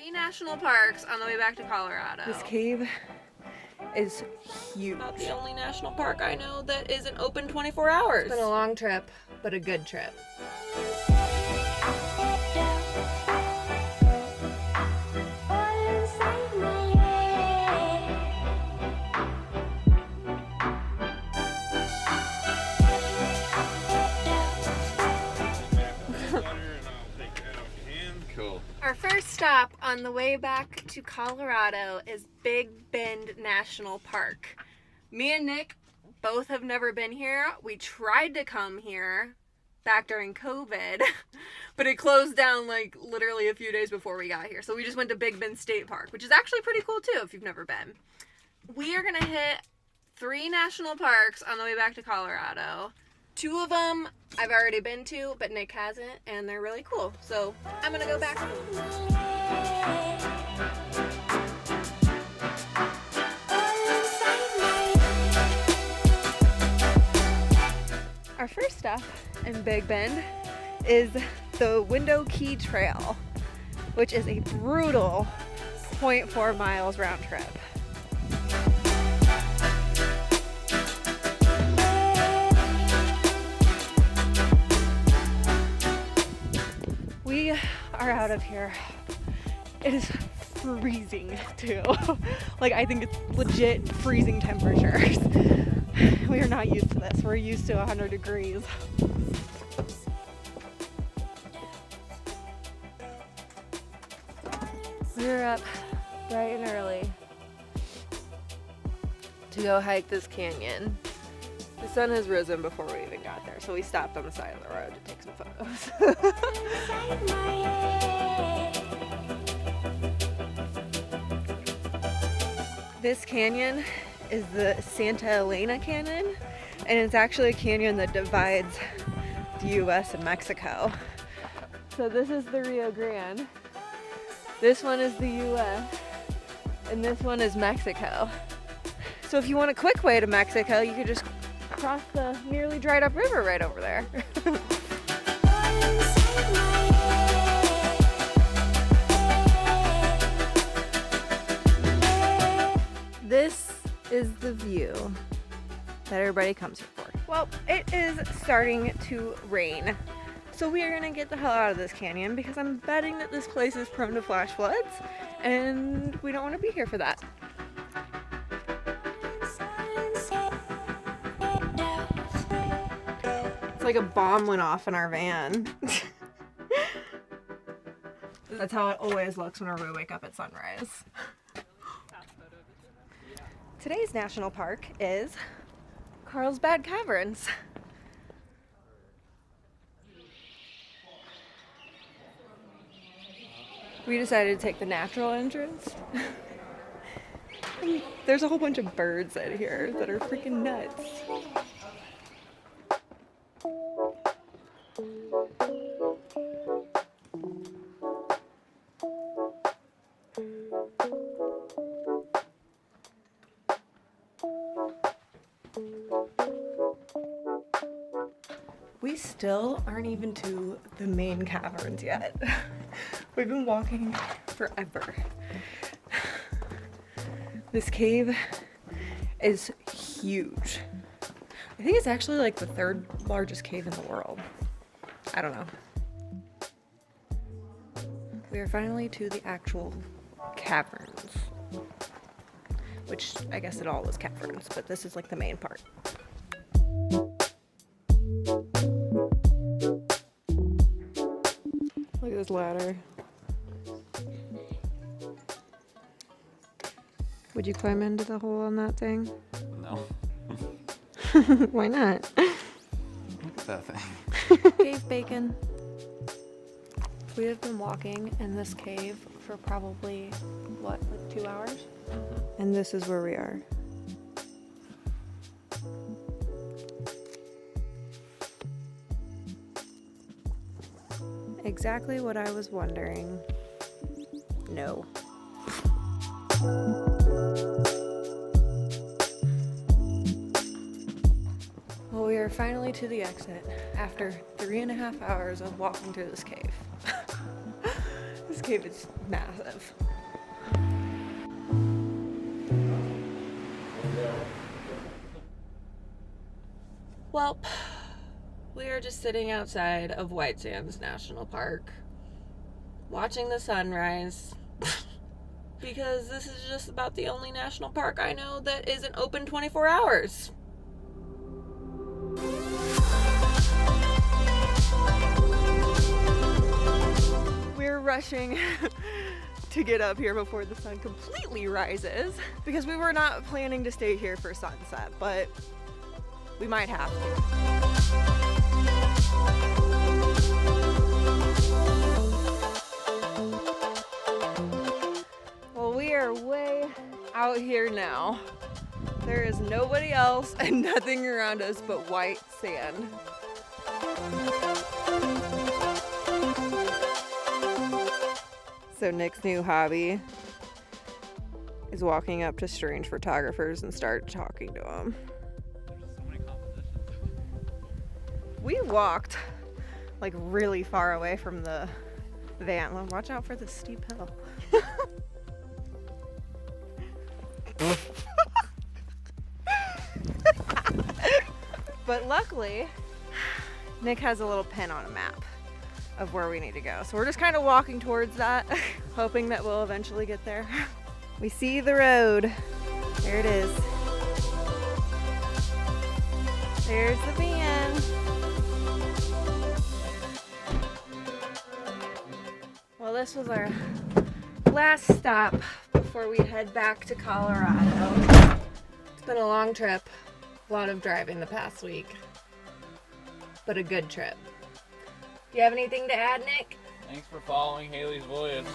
3 national parks on the way back to Colorado. This cave is huge. About the only national park I know that isn't open 24 hours. It's been a long trip, but a good trip. Our first stop on the way back to Colorado is Big Bend National Park. Me and Nick both have never been here. We tried to come here back during COVID, but it closed down like literally a few days before we got here. So we just went to Big Bend State Park, which is actually pretty cool too if you've never been. We are gonna hit 3 national parks on the way back to Colorado. 2 of them I've already been to, but Nick hasn't, and they're really cool. So I'm gonna go back. Our first stop in Big Bend is the Window Key Trail, which is a brutal 0.4 miles round trip. We are out of here. It is freezing too. Like, I think it's legit freezing temperatures. We are not used to this. We're used to 100 degrees. We were up bright and early to go hike this canyon. The sun has risen before we even got there, so we stopped on the side of the road to take some photos. This canyon is the Santa Elena Canyon, and it's actually a canyon that divides the US and Mexico. So this is the Rio Grande, this one is the US, and this one is Mexico. So if you want a quick way to Mexico, you could just cross the nearly dried up river right over there. This is the view that everybody comes here for. Well, it is starting to rain, so we are gonna get the hell out of this canyon because I'm betting that this place is prone to flash floods, and we don't want to be here for that. It's like a bomb went off in our van. That's how it always looks whenever we wake up at sunrise. Today's national park is Carlsbad Caverns. We decided to take the natural entrance. There's a whole bunch of birds out here that are freaking nuts. We still aren't even to the main caverns yet. We've been walking forever. This cave is huge. I think it's actually like the 3rd largest cave in the world. I don't know. We are finally to the actual caverns, which I guess it all was caverns, but this is like the main part. Look at this ladder. Would you climb into the hole on that thing? No. Why not? Look at that thing. Cave bacon. We have been walking in this cave for probably, what, like 2 hours? Mm-hmm. And this is where we are. Exactly what I was wondering. No. Well, we are finally to the exit after 3.5 hours of walking through this cave. This cave is massive. Well, we are just sitting outside of White Sands National Park, watching the sunrise, because this is just about the only national park I know that isn't open 24 hours. We're rushing to get up here before the sun completely rises because we were not planning to stay here for sunset, but we might have to. Well, we are way out here now. There is nobody else and nothing around us but white sand. So Nick's new hobby is walking up to strange photographers and start talking to them. We walked like really far away from the van. Watch out for the steep hill. But luckily, Nick has a little pin on a map of where we need to go. So we're just kind of walking towards that, hoping that we'll eventually get there. We see the road. There it is. There's the van. Well, this was our last stop before we head back to Colorado. It's been a long trip, a lot of driving the past week, but a good trip. Do you have anything to add, Nick? Thanks for following Haley's voyage.